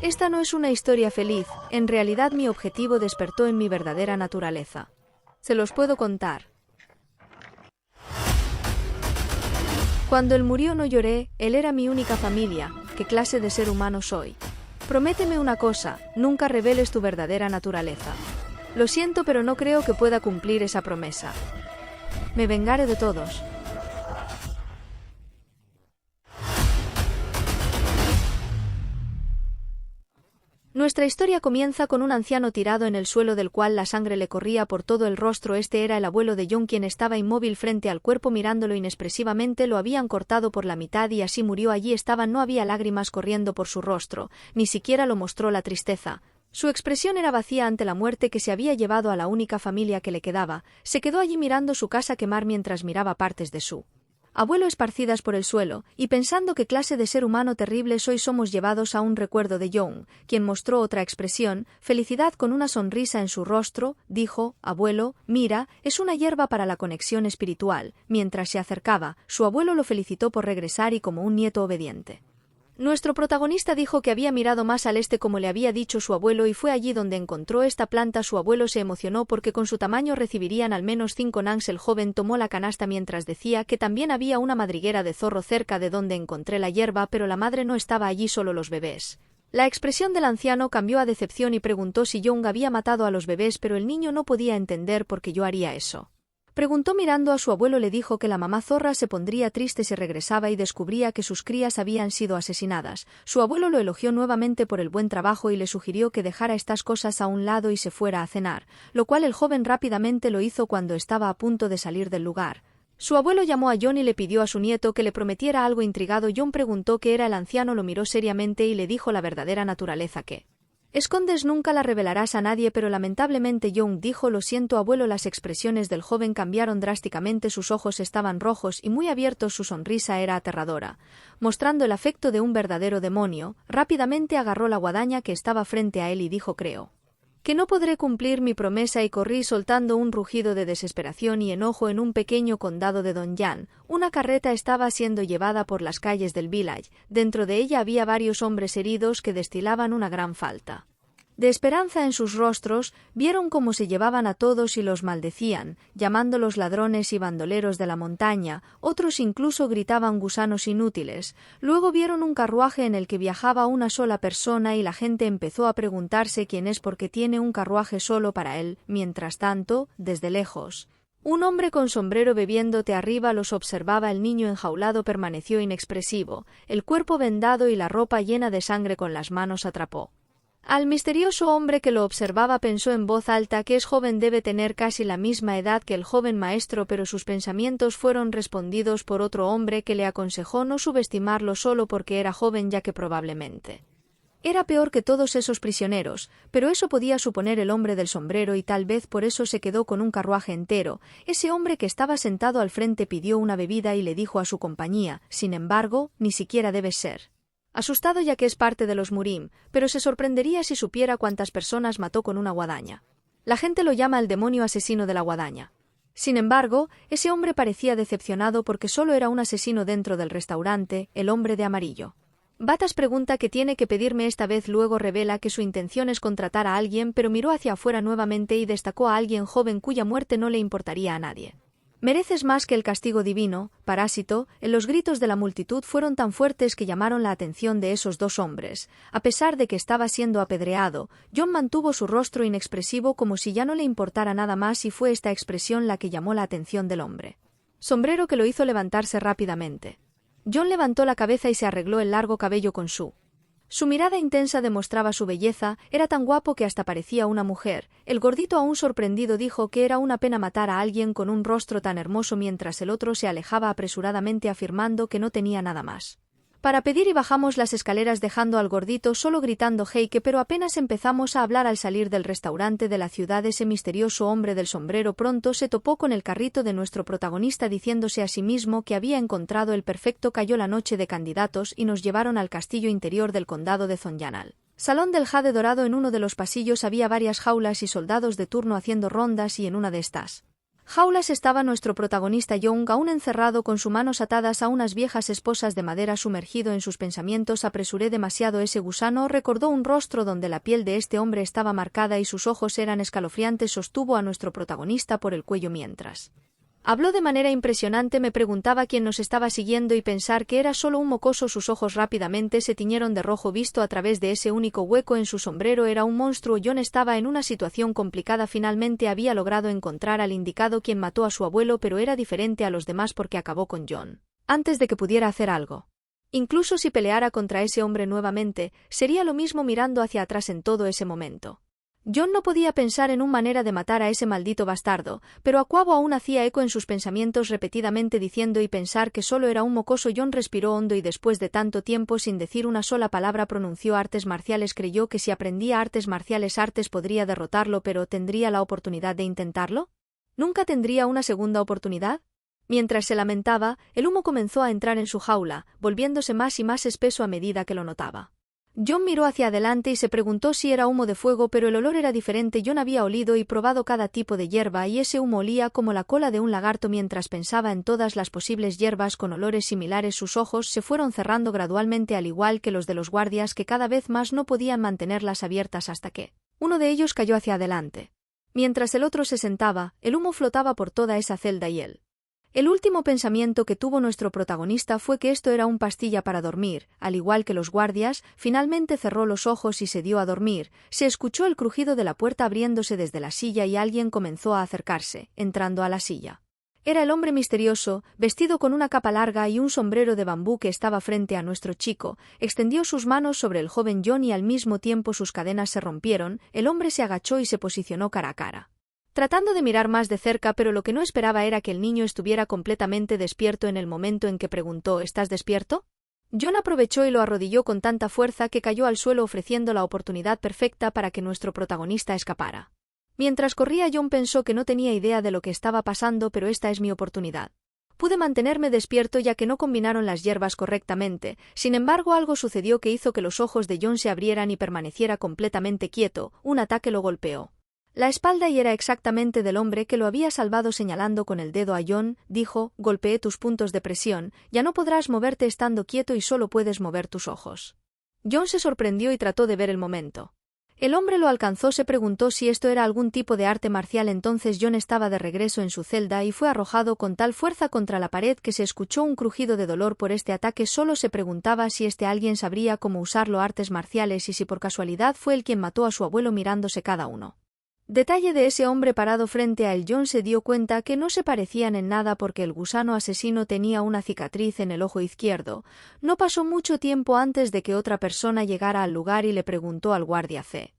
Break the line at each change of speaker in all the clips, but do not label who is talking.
Esta no es una historia feliz, en realidad mi objetivo despertó en mi verdadera naturaleza. Se los puedo contar. Cuando él murió no lloré, él era mi única familia. ¿Qué clase de ser humano soy? Prométeme una cosa, nunca reveles tu verdadera naturaleza. Lo siento, pero no creo que pueda cumplir esa promesa. Me vengaré de todos. Nuestra historia comienza con un anciano tirado en el suelo del cual la sangre le corría por todo el rostro. Este era el abuelo de John, quien estaba inmóvil frente al cuerpo mirándolo inexpresivamente. Lo habían cortado por la mitad y así murió. Allí estaba, no había lágrimas corriendo por su rostro, ni siquiera lo mostró la tristeza. Su expresión era vacía ante la muerte que se había llevado a la única familia que le quedaba. Se quedó allí mirando su casa quemar mientras miraba partes de su abuelo esparcidas por el suelo, y pensando qué clase de ser humano terrible soy. Somos llevados a un recuerdo de John, quien mostró otra expresión, felicidad con una sonrisa en su rostro. Dijo: abuelo, mira, es una hierba para la conexión espiritual. Mientras se acercaba, su abuelo lo felicitó por regresar y como un nieto obediente. Nuestro protagonista dijo que había mirado más al este como le había dicho su abuelo y fue allí donde encontró esta planta. Su abuelo se emocionó porque con su tamaño recibirían al menos 5 nans. El joven tomó la canasta mientras decía que también había una madriguera de zorro cerca de donde encontré la hierba, pero la madre no estaba allí, solo los bebés. La expresión del anciano cambió a decepción y preguntó si John había matado a los bebés, pero el niño no podía entender por qué yo haría eso. Preguntó mirando a su abuelo. Le dijo que la mamá zorra se pondría triste si regresaba y descubría que sus crías habían sido asesinadas. Su abuelo lo elogió nuevamente por el buen trabajo y le sugirió que dejara estas cosas a un lado y se fuera a cenar, lo cual el joven rápidamente lo hizo cuando estaba a punto de salir del lugar. Su abuelo llamó a John y le pidió a su nieto que le prometiera algo. Intrigado, John preguntó qué era. El anciano lo miró seriamente y le dijo la verdadera naturaleza que escondes. Nunca la revelarás a nadie, pero lamentablemente John dijo: lo siento, abuelo. Las expresiones del joven cambiaron drásticamente, sus ojos estaban rojos y muy abiertos, su sonrisa era aterradora, mostrando el afecto de un verdadero demonio. Rápidamente agarró la guadaña que estaba frente a él y dijo: creo que no podré cumplir mi promesa, y corrí soltando un rugido de desesperación y enojo. En un pequeño condado de Donyan, una carreta estaba siendo llevada por las calles del village. Dentro de ella había varios hombres heridos que destilaban una gran falta de esperanza en sus rostros. Vieron cómo se llevaban a todos y los maldecían, llamándolos ladrones y bandoleros de la montaña. Otros incluso gritaban: gusanos inútiles. Luego vieron un carruaje en el que viajaba una sola persona y la gente empezó a preguntarse quién es, porque tiene un carruaje solo para él. Mientras tanto, desde lejos, un hombre con sombrero bebiendo té arriba los observaba. El niño enjaulado permaneció inexpresivo, el cuerpo vendado y la ropa llena de sangre. Con las manos atrapó al misterioso hombre que lo observaba. Pensó en voz alta que es joven, debe tener casi la misma edad que el joven maestro, pero sus pensamientos fueron respondidos por otro hombre que le aconsejó no subestimarlo solo porque era joven, ya que probablemente era peor que todos esos prisioneros, pero eso podía suponer el hombre del sombrero y tal vez por eso se quedó con un carruaje entero. Ese hombre que estaba sentado al frente pidió una bebida y le dijo a su compañía: sin embargo, ni siquiera debes ser asustado, ya que es parte de los Murim, pero se sorprendería si supiera cuántas personas mató con una guadaña. La gente lo llama el demonio asesino de la guadaña. Sin embargo, ese hombre parecía decepcionado porque solo era un asesino dentro del restaurante, el hombre de amarillo. Batas pregunta qué tiene que pedirme esta vez. Luego revela que su intención es contratar a alguien, pero miró hacia afuera nuevamente y destacó a alguien joven cuya muerte no le importaría a nadie. Mereces más que el castigo divino, parásito. Los gritos de la multitud fueron tan fuertes que llamaron la atención de esos dos hombres. A pesar de que estaba siendo apedreado, John mantuvo su rostro inexpresivo como si ya no le importara nada más, y fue esta expresión la que llamó la atención del hombre sombrero, que lo hizo levantarse rápidamente. John levantó la cabeza y se arregló el largo cabello con su mirada intensa demostraba su belleza. Era tan guapo que hasta parecía una mujer. El gordito, aún sorprendido, dijo que era una pena matar a alguien con un rostro tan hermoso, mientras el otro se alejaba apresuradamente afirmando que no tenía nada más para pedir, y bajamos las escaleras dejando al gordito solo gritando Heike. Pero apenas empezamos a hablar al salir del restaurante de la ciudad, ese misterioso hombre del sombrero pronto se topó con el carrito de nuestro protagonista, diciéndose a sí mismo que había encontrado el perfecto. Cayó la noche de candidatos y nos llevaron al castillo interior del condado de Zonjanal. Salón del jade dorado. En uno de los pasillos había varias jaulas y soldados de turno haciendo rondas, y en una de estas jaulas estaba nuestro protagonista Young aún encerrado con sus manos atadas a unas viejas esposas de madera. Sumergido en sus pensamientos, apresuré demasiado. Ese gusano recordó un rostro donde la piel de este hombre estaba marcada y sus ojos eran escalofriantes. Sostuvo a nuestro protagonista por el cuello mientras habló de manera impresionante. Me preguntaba quién nos estaba siguiendo y pensar que era solo un mocoso. Sus ojos rápidamente se tiñeron de rojo visto a través de ese único hueco en su sombrero. Era un monstruo. John estaba en una situación complicada. Finalmente había logrado encontrar al indicado quien mató a su abuelo, pero era diferente a los demás porque acabó con John antes de que pudiera hacer algo. Incluso si peleara contra ese hombre nuevamente, sería lo mismo mirando hacia atrás en todo ese momento. John no podía pensar en una manera de matar a ese maldito bastardo, pero Aquabo aún hacía eco en sus pensamientos repetidamente diciendo y pensar que solo era un mocoso. John respiró hondo y después de tanto tiempo sin decir una sola palabra pronunció artes marciales. Creyó que si aprendía artes marciales podría derrotarlo, pero ¿tendría la oportunidad de intentarlo? ¿Nunca tendría una segunda oportunidad? Mientras se lamentaba, el humo comenzó a entrar en su jaula, volviéndose más y más espeso a medida que lo notaba. John miró hacia adelante y se preguntó si era humo de fuego, pero el olor era diferente. John había olido y probado cada tipo de hierba y ese humo olía como la cola de un lagarto. Mientras pensaba en todas las posibles hierbas con olores similares, sus ojos se fueron cerrando gradualmente al igual que los de los guardias, que cada vez más no podían mantenerlas abiertas hasta que uno de ellos cayó hacia adelante. Mientras el otro se sentaba, el humo flotaba por toda esa celda y él. El último pensamiento que tuvo nuestro protagonista fue que esto era una pastilla para dormir. Al igual que los guardias, finalmente cerró los ojos y se dio a dormir. Se escuchó el crujido de la puerta abriéndose desde la silla y alguien comenzó a acercarse, entrando a la silla. Era el hombre misterioso, vestido con una capa larga y un sombrero de bambú que estaba frente a nuestro chico. Extendió sus manos sobre el joven John y al mismo tiempo sus cadenas se rompieron. El hombre se agachó y se posicionó cara a cara, tratando de mirar más de cerca, pero lo que no esperaba era que el niño estuviera completamente despierto en el momento en que preguntó ¿estás despierto? John aprovechó y lo arrodilló con tanta fuerza que cayó al suelo ofreciendo la oportunidad perfecta para que nuestro protagonista escapara. Mientras corría John pensó que no tenía idea de lo que estaba pasando, pero esta es mi oportunidad. Pude mantenerme despierto ya que no combinaron las hierbas correctamente. Sin embargo, algo sucedió que hizo que los ojos de John se abrieran y permaneciera completamente quieto. Un ataque lo golpeó la espalda y era exactamente del hombre que lo había salvado. Señalando con el dedo a John, dijo, golpeé tus puntos de presión, ya no podrás moverte estando quieto y solo puedes mover tus ojos. John se sorprendió y trató de ver el momento. El hombre lo alcanzó. Se preguntó si esto era algún tipo de arte marcial. Entonces John estaba de regreso en su celda y fue arrojado con tal fuerza contra la pared que se escuchó un crujido de dolor por este ataque. Solo se preguntaba si alguien sabría cómo usarlo artes marciales y si por casualidad fue él quien mató a su abuelo. Mirándose cada uno detalle de ese hombre parado frente a él, John se dio cuenta que no se parecían en nada porque el gusano asesino tenía una cicatriz en el ojo izquierdo. No pasó mucho tiempo antes de que otra persona llegara al lugar y le preguntó al guardia C.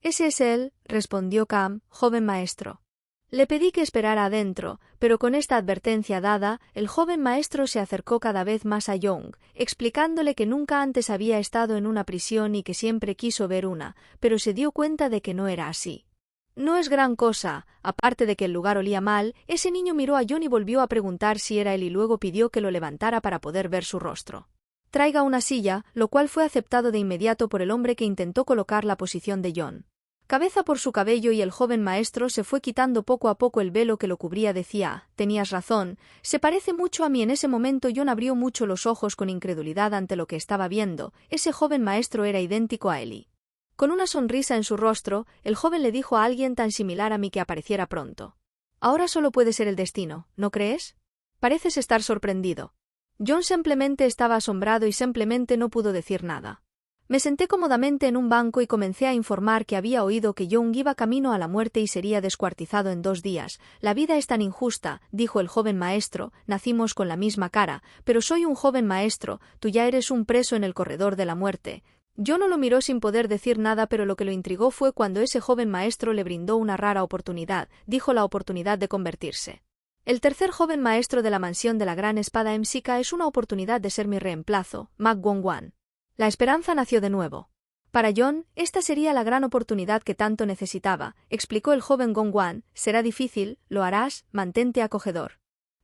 «Ese es él», respondió Cam, joven maestro. Le pedí que esperara adentro, pero con esta advertencia dada, el joven maestro se acercó cada vez más a Young, explicándole que nunca antes había estado en una prisión y que siempre quiso ver una, pero se dio cuenta de que no era así. No es gran cosa, aparte de que el lugar olía mal. Ese niño miró a John y volvió a preguntar si era él y luego pidió que lo levantara para poder ver su rostro. Traiga una silla, lo cual fue aceptado de inmediato por el hombre que intentó colocar la posición de John. Cabeza por su cabello y el joven maestro se fue quitando poco a poco el velo que lo cubría. Decía, tenías razón, se parece mucho a mí. En ese momento John abrió mucho los ojos con incredulidad ante lo que estaba viendo. Ese joven maestro era idéntico a Eli. Con una sonrisa en su rostro, el joven le dijo a alguien tan similar a mí que apareciera pronto. Ahora solo puede ser el destino, ¿no crees? Pareces estar sorprendido. John simplemente estaba asombrado y simplemente no pudo decir nada. Me senté cómodamente en un banco y comencé a informar que había oído que Young iba camino a la muerte y sería descuartizado en 2 días. La vida es tan injusta, dijo el joven maestro, nacimos con la misma cara, pero soy un joven maestro, tú ya eres un preso en el corredor de la muerte. John no lo miró sin poder decir nada, pero lo que lo intrigó fue cuando ese joven maestro le brindó una rara oportunidad, dijo la oportunidad de convertirse. El tercer joven maestro de la mansión de la gran espada Msika es una oportunidad de ser mi reemplazo, Mak Gongwan. La esperanza nació de nuevo. Para John, esta sería la gran oportunidad que tanto necesitaba, explicó el joven Gongwan. Será difícil, lo harás, mantente acogedor.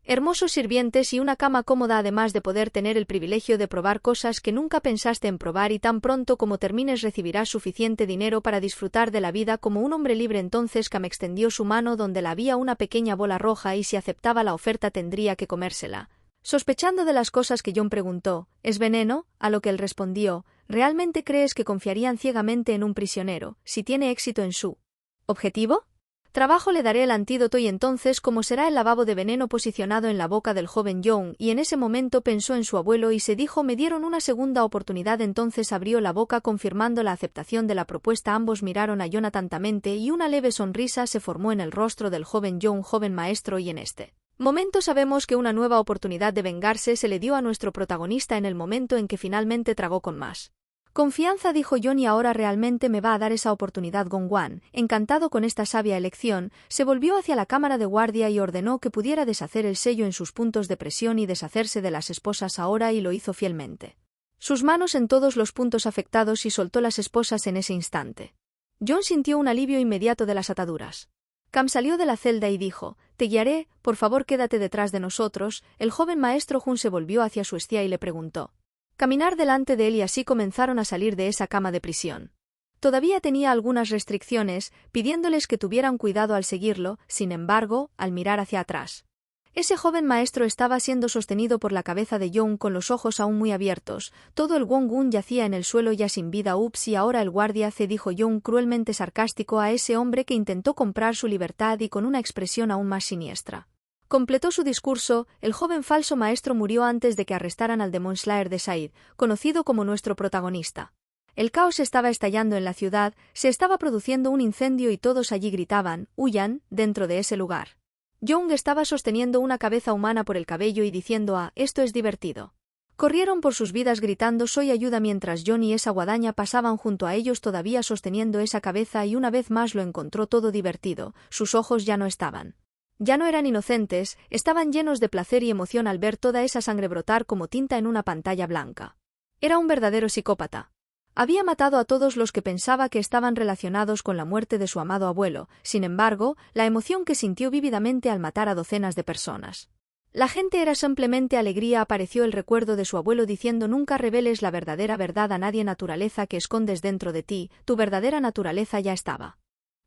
hermosos sirvientes y una cama cómoda, además de poder tener el privilegio de probar cosas que nunca pensaste en probar, y tan pronto como termines recibirás suficiente dinero para disfrutar de la vida como un hombre libre. Entonces Cam extendió su mano donde la había una pequeña bola roja y si aceptaba la oferta tendría que comérsela. Sospechando de las cosas que John preguntó, ¿es veneno? A lo que él respondió, ¿realmente crees que confiarían ciegamente en un prisionero, si tiene éxito en su objetivo? Trabajo, le daré el antídoto y entonces cómo será el lavabo de veneno posicionado en la boca del joven John, y en ese momento pensó en su abuelo y se dijo, me dieron una segunda oportunidad. Entonces abrió la boca confirmando la aceptación de la propuesta. Ambos miraron a John atentamente y una leve sonrisa se formó en el rostro del joven John, joven maestro, y en este momento sabemos que una nueva oportunidad de vengarse se le dio a nuestro protagonista en el momento en que finalmente tragó con más confianza, dijo John, y ahora realmente me va a dar esa oportunidad. Gongwan, encantado con esta sabia elección, se volvió hacia la cámara de guardia y ordenó que pudiera deshacer el sello en sus puntos de presión y deshacerse de las esposas ahora, y lo hizo fielmente. Sus manos en todos los puntos afectados y soltó las esposas en ese instante. John sintió un alivio inmediato de las ataduras. Cam salió de la celda y dijo, te guiaré, por favor quédate detrás de nosotros. El joven maestro Jun se volvió hacia su estia y le preguntó. Caminar delante de él, y así comenzaron a salir de esa cama de prisión. Todavía tenía algunas restricciones, pidiéndoles que tuvieran cuidado al seguirlo. Sin embargo, al mirar hacia atrás, ese joven maestro estaba siendo sostenido por la cabeza de John con los ojos aún muy abiertos. Todo el Gonggun yacía en el suelo ya sin vida. Ups, y ahora el guardia C, dijo John cruelmente sarcástico a ese hombre que intentó comprar su libertad y con una expresión aún más siniestra. Completó su discurso, el joven falso maestro murió antes de que arrestaran al Demon Slayer de Said, conocido como nuestro protagonista. El caos estaba estallando en la ciudad, se estaba produciendo un incendio y todos allí gritaban, huyan, dentro de ese lugar. Young estaba sosteniendo una cabeza humana por el cabello y diciendo, esto es divertido. Corrieron por sus vidas gritando soy ayuda mientras John y esa guadaña pasaban junto a ellos todavía sosteniendo esa cabeza, y una vez más lo encontró todo divertido, sus ojos ya no estaban. Ya no eran inocentes, estaban llenos de placer y emoción al ver toda esa sangre brotar como tinta en una pantalla blanca. Era un verdadero psicópata. Había matado a todos los que pensaba que estaban relacionados con la muerte de su amado abuelo. Sin embargo, la emoción que sintió vívidamente al matar a docenas de personas. La gente era simplemente alegría. Apareció el recuerdo de su abuelo diciendo nunca reveles la verdadera verdad a nadie, naturaleza que escondes dentro de ti, tu verdadera naturaleza ya estaba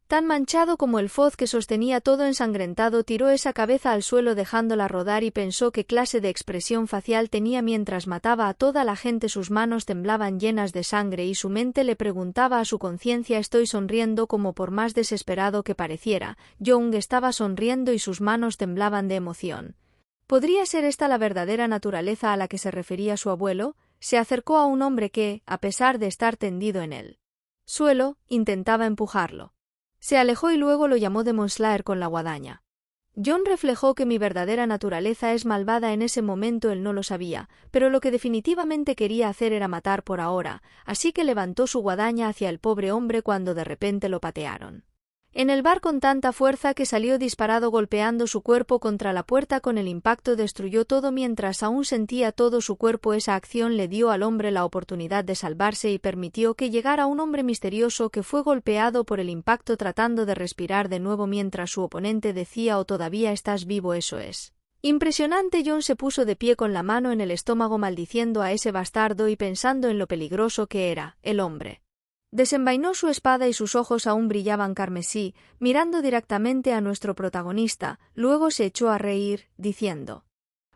tan manchado como el foz que sostenía todo ensangrentado. Tiró esa cabeza al suelo dejándola rodar y pensó qué clase de expresión facial tenía mientras mataba a toda la gente. Sus manos temblaban llenas de sangre y su mente le preguntaba a su conciencia estoy sonriendo, como por más desesperado que pareciera, Young estaba sonriendo y sus manos temblaban de emoción. ¿Podría ser esta la verdadera naturaleza a la que se refería su abuelo? Se acercó a un hombre que, a pesar de estar tendido en el suelo, intentaba empujarlo. Se alejó y luego lo llamó Demon Slayer con la guadaña. John reflejó que mi verdadera naturaleza es malvada. En ese momento él no lo sabía, pero lo que definitivamente quería hacer era matar por ahora, así que levantó su guadaña hacia el pobre hombre cuando de repente lo patearon en el bar con tanta fuerza que salió disparado golpeando su cuerpo contra la puerta. Con el impacto destruyó todo mientras aún sentía todo su cuerpo. Esa acción le dio al hombre la oportunidad de salvarse y permitió que llegara un hombre misterioso que fue golpeado por el impacto tratando de respirar de nuevo mientras su oponente decía todavía estás vivo, eso es impresionante. John se puso de pie con la mano en el estómago maldiciendo a ese bastardo y pensando en lo peligroso que era el hombre. Desenvainó su espada y sus ojos aún brillaban carmesí, mirando directamente a nuestro protagonista. Luego se echó a reír, diciendo: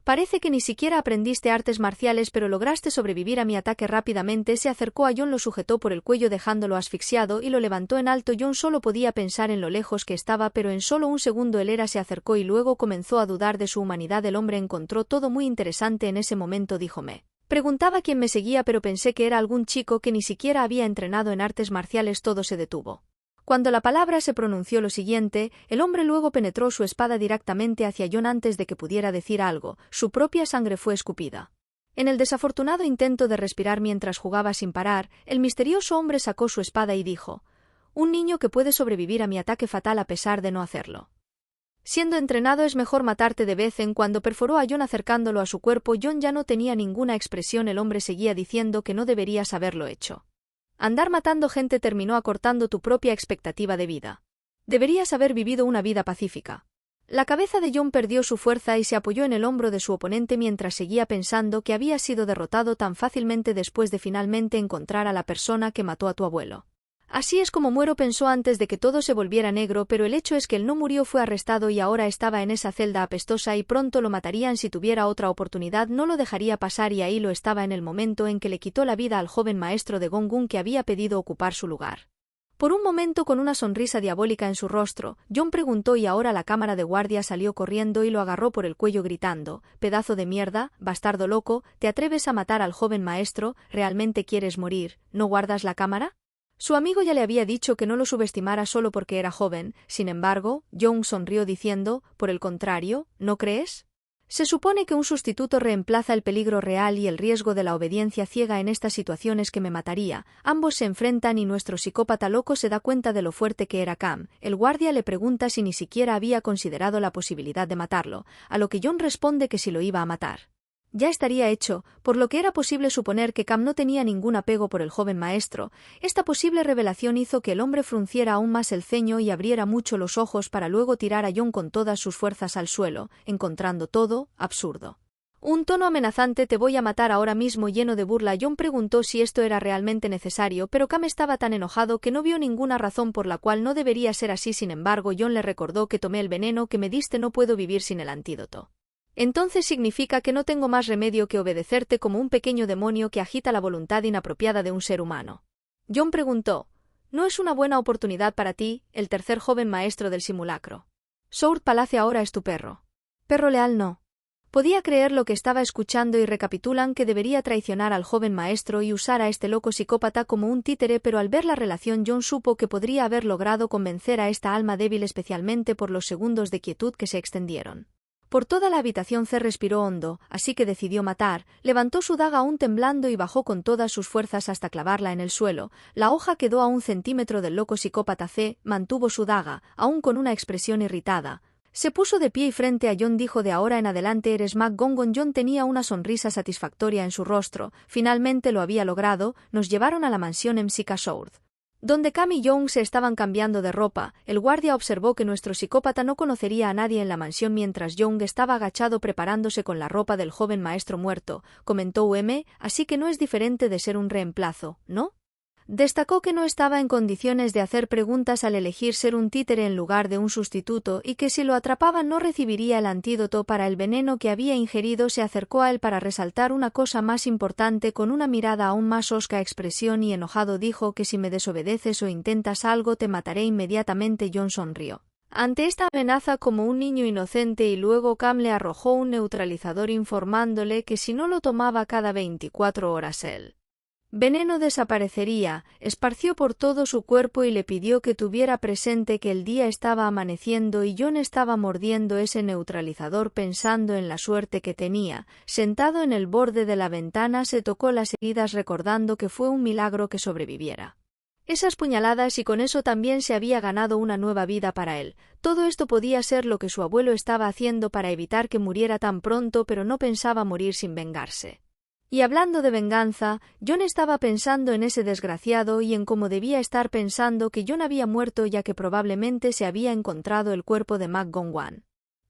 «Parece que ni siquiera aprendiste artes marciales, pero lograste sobrevivir a mi ataque rápidamente». Se acercó a John, lo sujetó por el cuello dejándolo asfixiado y lo levantó en alto. John solo podía pensar en lo lejos que estaba, pero en solo un segundo el héroe se acercó y luego comenzó a dudar de su humanidad. El hombre encontró todo muy interesante en ese momento. Díjome. Preguntaba quién me seguía, pero pensé que era algún chico que ni siquiera había entrenado en artes marciales. Todo se detuvo. Cuando la palabra se pronunció lo siguiente, el hombre luego penetró su espada directamente hacia John antes de que pudiera decir algo. Su propia sangre fue escupida. En el desafortunado intento de respirar mientras jugaba sin parar, el misterioso hombre sacó su espada y dijo: «Un niño que puede sobrevivir a mi ataque fatal a pesar de no hacerlo. Siendo entrenado es mejor matarte de vez en cuando». Perforó a John acercándolo a su cuerpo. John ya no tenía ninguna expresión. El hombre seguía diciendo que no deberías haberlo hecho. Andar matando gente terminó acortando tu propia expectativa de vida. Deberías haber vivido una vida pacífica. La cabeza de John perdió su fuerza y se apoyó en el hombro de su oponente mientras seguía pensando que había sido derrotado tan fácilmente después de finalmente encontrar a la persona que mató a tu abuelo. Así es como muero, pensó antes de que todo se volviera negro, pero el hecho es que él no murió, fue arrestado y ahora estaba en esa celda apestosa y pronto lo matarían si tuviera otra oportunidad, no lo dejaría pasar y ahí lo estaba en el momento en que le quitó la vida al joven maestro de Gong-gun que había pedido ocupar su lugar. Por un momento, con una sonrisa diabólica en su rostro, John preguntó y ahora la cámara de guardia salió corriendo y lo agarró por el cuello gritando: «Pedazo de mierda, bastardo loco, ¿te atreves a matar al joven maestro? ¿Realmente quieres morir? ¿No guardas la cámara?». Su amigo ya le había dicho que no lo subestimara solo porque era joven, sin embargo, John sonrió diciendo: «Por el contrario, ¿no crees?». Se supone que un sustituto reemplaza el peligro real y el riesgo de la obediencia ciega en estas situaciones que me mataría. Ambos se enfrentan y nuestro psicópata loco se da cuenta de lo fuerte que era Cam. El guardia le pregunta si ni siquiera había considerado la posibilidad de matarlo, a lo que John responde que si lo iba a matar ya estaría hecho, por lo que era posible suponer que Cam no tenía ningún apego por el joven maestro. Esta posible revelación hizo que el hombre frunciera aún más el ceño y abriera mucho los ojos para luego tirar a John con todas sus fuerzas al suelo, encontrando todo absurdo. Un tono amenazante: «Te voy a matar ahora mismo», lleno de burla. John preguntó si esto era realmente necesario, pero Cam estaba tan enojado que no vio ninguna razón por la cual no debería ser así. Sin embargo, John le recordó: «Que tomé el veneno que me diste, no puedo vivir sin el antídoto». «Entonces significa que no tengo más remedio que obedecerte como un pequeño demonio que agita la voluntad inapropiada de un ser humano». John preguntó: «¿No es una buena oportunidad para ti, el tercer joven maestro del simulacro? Sword Palace ahora es tu perro». «Perro leal no». Podía creer lo que estaba escuchando y recapitulan que debería traicionar al joven maestro y usar a este loco psicópata como un títere, pero al ver la relación John supo que podría haber logrado convencer a esta alma débil, especialmente por los segundos de quietud que se extendieron. Por toda la habitación C respiró hondo, así que decidió matar. Levantó su daga aún temblando y bajó con todas sus fuerzas hasta clavarla en el suelo. La hoja quedó a 1 centímetro del loco psicópata C. Mantuvo su daga, aún con una expresión irritada. Se puso de pie y frente a John dijo: «De ahora en adelante eres Mac Gongon». John tenía una sonrisa satisfactoria en su rostro. Finalmente lo había logrado. Nos llevaron a la mansión MCK Sword, donde Cam y John se estaban cambiando de ropa. El guardia observó que nuestro psicópata no conocería a nadie en la mansión mientras John estaba agachado preparándose con la ropa del joven maestro muerto. Comentó «Así que no es diferente de ser un reemplazo, ¿no?». Destacó que no estaba en condiciones de hacer preguntas al elegir ser un títere en lugar de un sustituto y que si lo atrapaban no recibiría el antídoto para el veneno que había ingerido. Se acercó a él para resaltar una cosa más importante. Con una mirada aún más hosca expresión y enojado dijo que si me desobedeces o intentas algo te mataré inmediatamente. John sonrió ante esta amenaza como un niño inocente y luego Cam le arrojó un neutralizador informándole que si no lo tomaba cada 24 horas el veneno desaparecería. Esparció por todo su cuerpo y le pidió que tuviera presente que el día estaba amaneciendo y John estaba mordiendo ese neutralizador pensando en la suerte que tenía. Sentado en el borde de la ventana se tocó las heridas recordando que fue un milagro que sobreviviera esas puñaladas y con eso también se había ganado una nueva vida para él. Todo esto podía ser lo que su abuelo estaba haciendo para evitar que muriera tan pronto, pero no pensaba morir sin vengarse. Y hablando de venganza, John estaba pensando en ese desgraciado y en cómo debía estar pensando que John había muerto, ya que probablemente se había encontrado el cuerpo de Mac Gongwan.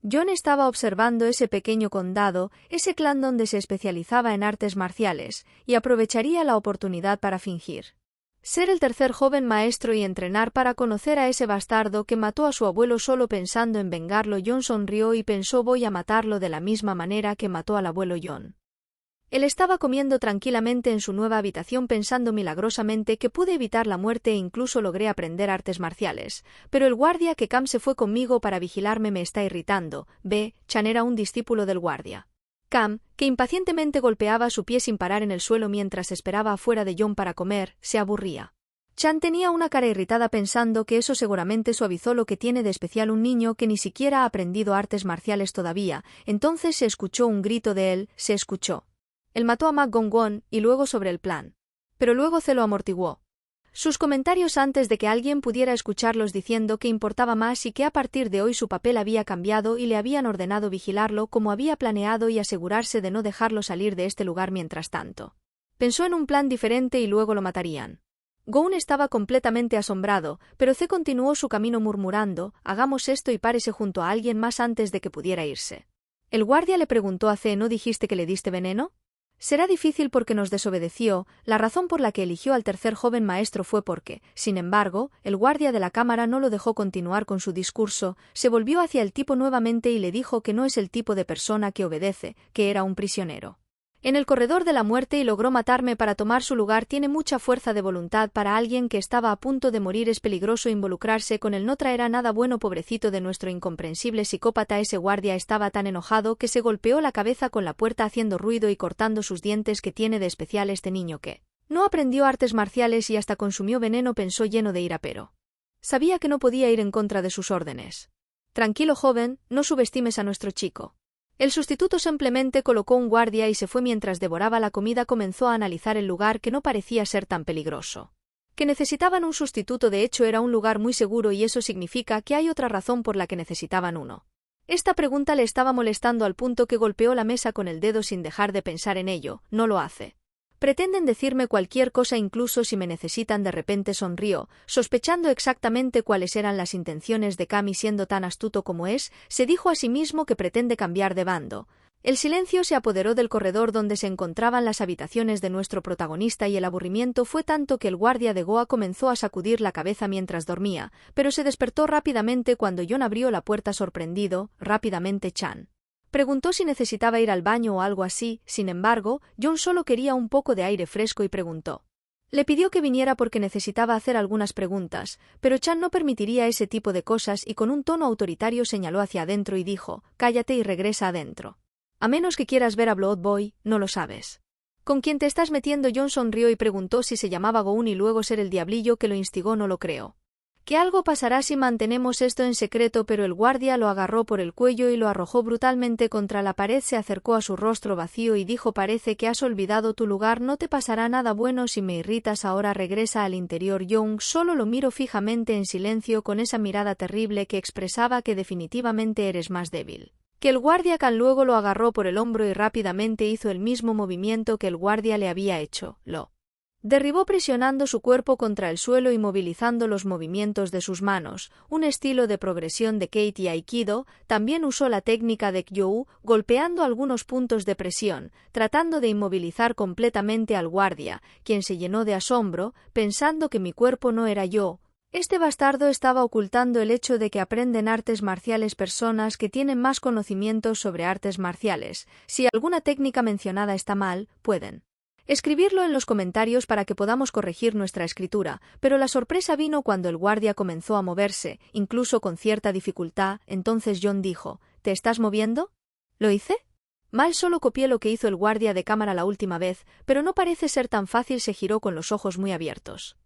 John estaba observando ese pequeño condado, ese clan donde se especializaba en artes marciales, y aprovecharía la oportunidad para fingir ser el tercer joven maestro y entrenar para conocer a ese bastardo que mató a su abuelo solo pensando en vengarlo. John sonrió y pensó: «Voy a matarlo de la misma manera que mató al abuelo John». Él estaba comiendo tranquilamente en su nueva habitación pensando milagrosamente que pude evitar la muerte e incluso logré aprender artes marciales. Pero el guardia que Cam se fue conmigo para vigilarme me está irritando. Chan era un discípulo del guardia. Cam, que impacientemente golpeaba su pie sin parar en el suelo mientras esperaba afuera de John para comer, se aburría. Chan tenía una cara irritada pensando que eso seguramente suavizó lo que tiene de especial un niño que ni siquiera ha aprendido artes marciales todavía. Entonces se escuchó un grito de él, se escuchó. Él mató a Mac Gongwon y luego sobre el plan. Pero luego se lo amortiguó. Sus comentarios antes de que alguien pudiera escucharlos diciendo que importaba más y que a partir de hoy su papel había cambiado y le habían ordenado vigilarlo como había planeado y asegurarse de no dejarlo salir de este lugar mientras tanto. Pensó en un plan diferente y luego lo matarían. Goun estaba completamente asombrado, pero C continuó su camino murmurando, hagamos esto y párese junto a alguien más antes de que pudiera irse. El guardia le preguntó a C, ¿no dijiste que le diste veneno? Será difícil porque nos desobedeció. La razón por la que eligió al tercer joven maestro fue porque, sin embargo, el guardia de la cámara no lo dejó continuar con su discurso, se volvió hacia el tipo nuevamente y le dijo que no es el tipo de persona que obedece, que era un prisionero. En el corredor de la muerte y logró matarme para tomar su lugar. Tiene mucha fuerza de voluntad para alguien que estaba a punto de morir. Es peligroso involucrarse con él, no traerá nada bueno. Pobrecito de nuestro incomprensible psicópata. Ese guardia estaba tan enojado que se golpeó la cabeza con la puerta haciendo ruido y cortando sus dientes. ¿Qué tiene de especial este niño que no aprendió artes marciales y hasta consumió veneno? Pensó lleno de ira, pero sabía que no podía ir en contra de sus órdenes. Tranquilo, joven, no subestimes a nuestro chico. El sustituto simplemente colocó un guardia y se fue. Mientras devoraba la comida comenzó a analizar el lugar, que no parecía ser tan peligroso. Que necesitaban un sustituto, de hecho era un lugar muy seguro, y eso significa que hay otra razón por la que necesitaban uno. Esta pregunta le estaba molestando al punto que golpeó la mesa con el dedo sin dejar de pensar en ello. No lo hace. Pretenden decirme cualquier cosa incluso si me necesitan. De repente sonrió, sospechando exactamente cuáles eran las intenciones de Cami. Siendo tan astuto como es, se dijo a sí mismo que pretende cambiar de bando. El silencio se apoderó del corredor donde se encontraban las habitaciones de nuestro protagonista y el aburrimiento fue tanto que el guardia de Goa comenzó a sacudir la cabeza mientras dormía, pero se despertó rápidamente cuando John abrió la puerta sorprendido. Rápidamente Chan preguntó si necesitaba ir al baño o algo así. Sin embargo, John solo quería un poco de aire fresco y preguntó. Le pidió que viniera porque necesitaba hacer algunas preguntas, pero Chan no permitiría ese tipo de cosas y con un tono autoritario señaló hacia adentro y dijo, cállate y regresa adentro. A menos que quieras ver a Blood Boy, no lo sabes. ¿Con quién te estás metiendo? John sonrió y preguntó si se llamaba Goun y luego ser el diablillo que lo instigó. No lo creo. Que algo pasará si mantenemos esto en secreto, pero el guardia lo agarró por el cuello y lo arrojó brutalmente contra la pared. Se acercó a su rostro vacío y dijo, parece que has olvidado tu lugar, no te pasará nada bueno si me irritas. Ahora regresa al interior. Young solo lo miró fijamente en silencio con esa mirada terrible que expresaba que definitivamente eres más débil que el guardia. Khan luego lo agarró por el hombro y rápidamente hizo el mismo movimiento que el guardia le había hecho, lo derribó presionando su cuerpo contra el suelo y movilizando los movimientos de sus manos, un estilo de progresión de Kate y Aikido. También usó la técnica de Kyo, golpeando algunos puntos de presión, tratando de inmovilizar completamente al guardia, quien se llenó de asombro, pensando que mi cuerpo no era yo. Este bastardo estaba ocultando el hecho de que aprenden artes marciales personas que tienen más conocimientos sobre artes marciales. Si alguna técnica mencionada está mal, pueden escribirlo en los comentarios para que podamos corregir nuestra escritura, pero la sorpresa vino cuando el guardia comenzó a moverse, incluso con cierta dificultad. Entonces John dijo, ¿te estás moviendo? ¿Lo hice? Mal, solo copié lo que hizo el guardia de cámara la última vez, pero no parece ser tan fácil. Se giró con los ojos muy abiertos,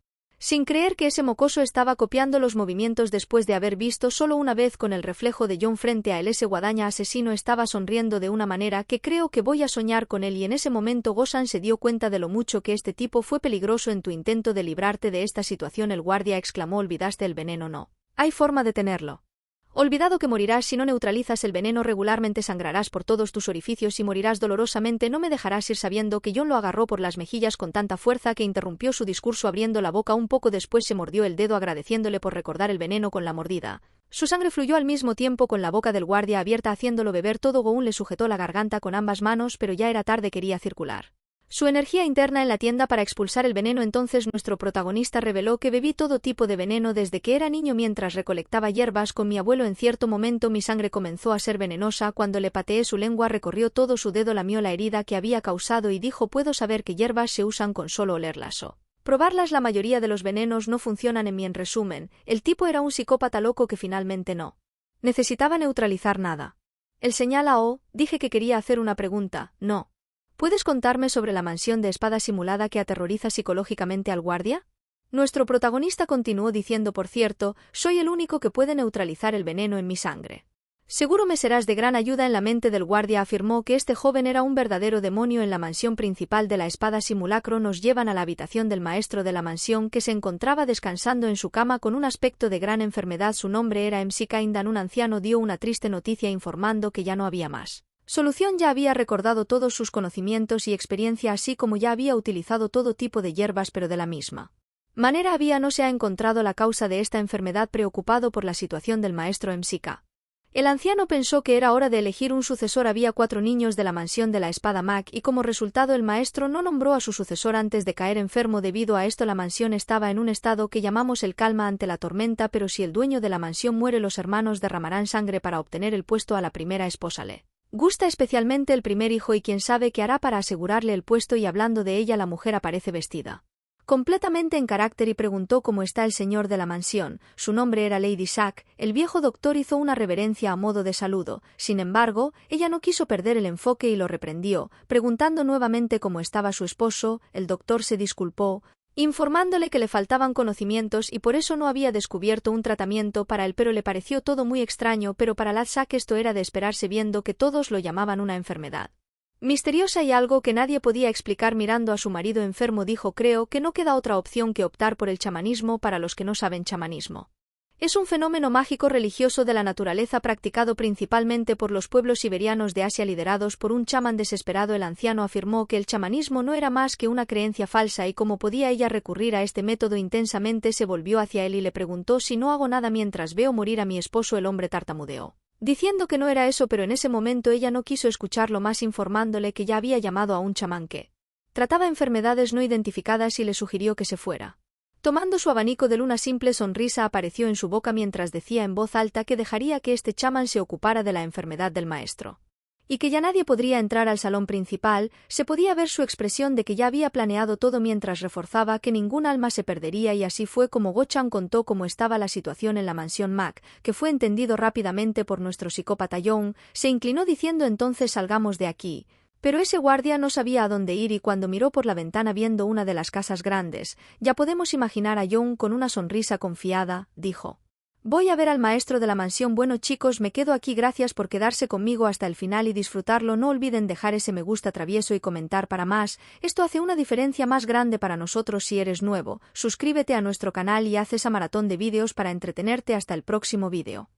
sin creer que ese mocoso estaba copiando los movimientos después de haber visto solo una vez con el reflejo de John frente a él. Ese guadaña asesino estaba sonriendo de una manera que creo que voy a soñar con él, y en ese momento Gosan se dio cuenta de lo mucho que este tipo fue peligroso. En tu intento de librarte de esta situación, el guardia exclamó, ¿olvidaste el veneno? No hay forma de tenerlo. Olvidado que morirás si no neutralizas el veneno. Regularmente sangrarás por todos tus orificios y morirás dolorosamente. No me dejarás ir. Sabiendo que John lo agarró por las mejillas con tanta fuerza que interrumpió su discurso abriendo la boca. Un poco después se mordió el dedo agradeciéndole por recordar el veneno con la mordida. Su sangre fluyó al mismo tiempo con la boca del guardia abierta haciéndolo beber todo. Goun le sujetó la garganta con ambas manos, pero ya era tarde. Quería circular su energía interna en la tienda para expulsar el veneno. Entonces nuestro protagonista reveló que bebí todo tipo de veneno desde que era niño mientras recolectaba hierbas con mi abuelo. En cierto momento mi sangre comenzó a ser venenosa. Cuando le pateé su lengua recorrió todo su dedo, lamió la herida que había causado y dijo, puedo saber que hierbas se usan con solo olerlas o probarlas. La mayoría de los venenos no funcionan en mí. En resumen, el tipo era un psicópata loco que finalmente no necesitaba neutralizar nada. Él señala dije que quería hacer una pregunta. No. ¿Puedes contarme sobre la mansión de espada simulada que aterroriza psicológicamente al guardia? Nuestro protagonista continuó diciendo, por cierto, soy el único que puede neutralizar el veneno en mi sangre. Seguro me serás de gran ayuda. En la mente del guardia afirmó que este joven era un verdadero demonio. En la mansión principal de la espada simulacro nos llevan a la habitación del maestro de la mansión, que se encontraba descansando en su cama con un aspecto de gran enfermedad. Su nombre era MC Kaindan. Un anciano dio una triste noticia informando que ya no había más solución. Ya había recordado todos sus conocimientos y experiencia, así como ya había utilizado todo tipo de hierbas, pero de la misma manera había no se ha encontrado la causa de esta enfermedad preocupado por la situación del maestro MCK. El anciano pensó que era hora de elegir un sucesor. Había 4 niños de la mansión de la espada Mac y como resultado el maestro no nombró a su sucesor antes de caer enfermo. Debido a esto la mansión estaba en un estado que llamamos el calma ante la tormenta, pero si el dueño de la mansión muere los hermanos derramarán sangre para obtener el puesto. A la primera esposa le gusta especialmente el primer hijo y quién sabe qué hará para asegurarle el puesto, y hablando de ella la mujer aparece vestida completamente en carácter y preguntó cómo está el señor de la mansión. Su nombre era Lady Sack. El viejo doctor hizo una reverencia a modo de saludo. Sin embargo, ella no quiso perder el enfoque y lo reprendió, preguntando nuevamente cómo estaba su esposo. El doctor se disculpó, informándole que le faltaban conocimientos y por eso no había descubierto un tratamiento para él, pero le pareció todo muy extraño, pero para Lady Sack esto era de esperarse viendo que todos lo llamaban una enfermedad misteriosa y algo que nadie podía explicar. Mirando a su marido enfermo dijo: creo que no queda otra opción que optar por el chamanismo. Para los que no saben, chamanismo es un fenómeno mágico religioso de la naturaleza practicado principalmente por los pueblos siberianos de Asia liderados por un chamán desesperado. El anciano afirmó que el chamanismo no era más que una creencia falsa y cómo podía ella recurrir a este método. Intensamente se volvió hacia él y le preguntó: si no hago nada mientras veo morir a mi esposo. El hombre tartamudeó, diciendo que no era eso, pero en ese momento ella no quiso escucharlo más, informándole que ya había llamado a un chamán que trataba enfermedades no identificadas y le sugirió que se fuera. Tomando su abanico de luna, simple sonrisa apareció en su boca mientras decía en voz alta que dejaría que este chamán se ocupara de la enfermedad del maestro y que ya nadie podría entrar al salón principal. Se podía ver su expresión de que ya había planeado todo mientras reforzaba que ningún alma se perdería, y así fue como Go-chan contó cómo estaba la situación en la mansión Mac, que fue entendido rápidamente por nuestro psicópata Young. Se inclinó diciendo: entonces salgamos de aquí. Pero ese guardia no sabía a dónde ir y cuando miró por la ventana viendo una de las casas grandes, ya podemos imaginar a Young con una sonrisa confiada, dijo: voy a ver al maestro de la mansión. Bueno chicos, me quedo aquí, gracias por quedarse conmigo hasta el final y disfrutarlo. No olviden dejar ese me gusta travieso y comentar para más, esto hace una diferencia más grande para nosotros. Si eres nuevo, suscríbete a nuestro canal y haz esa maratón de vídeos para entretenerte. Hasta el próximo vídeo.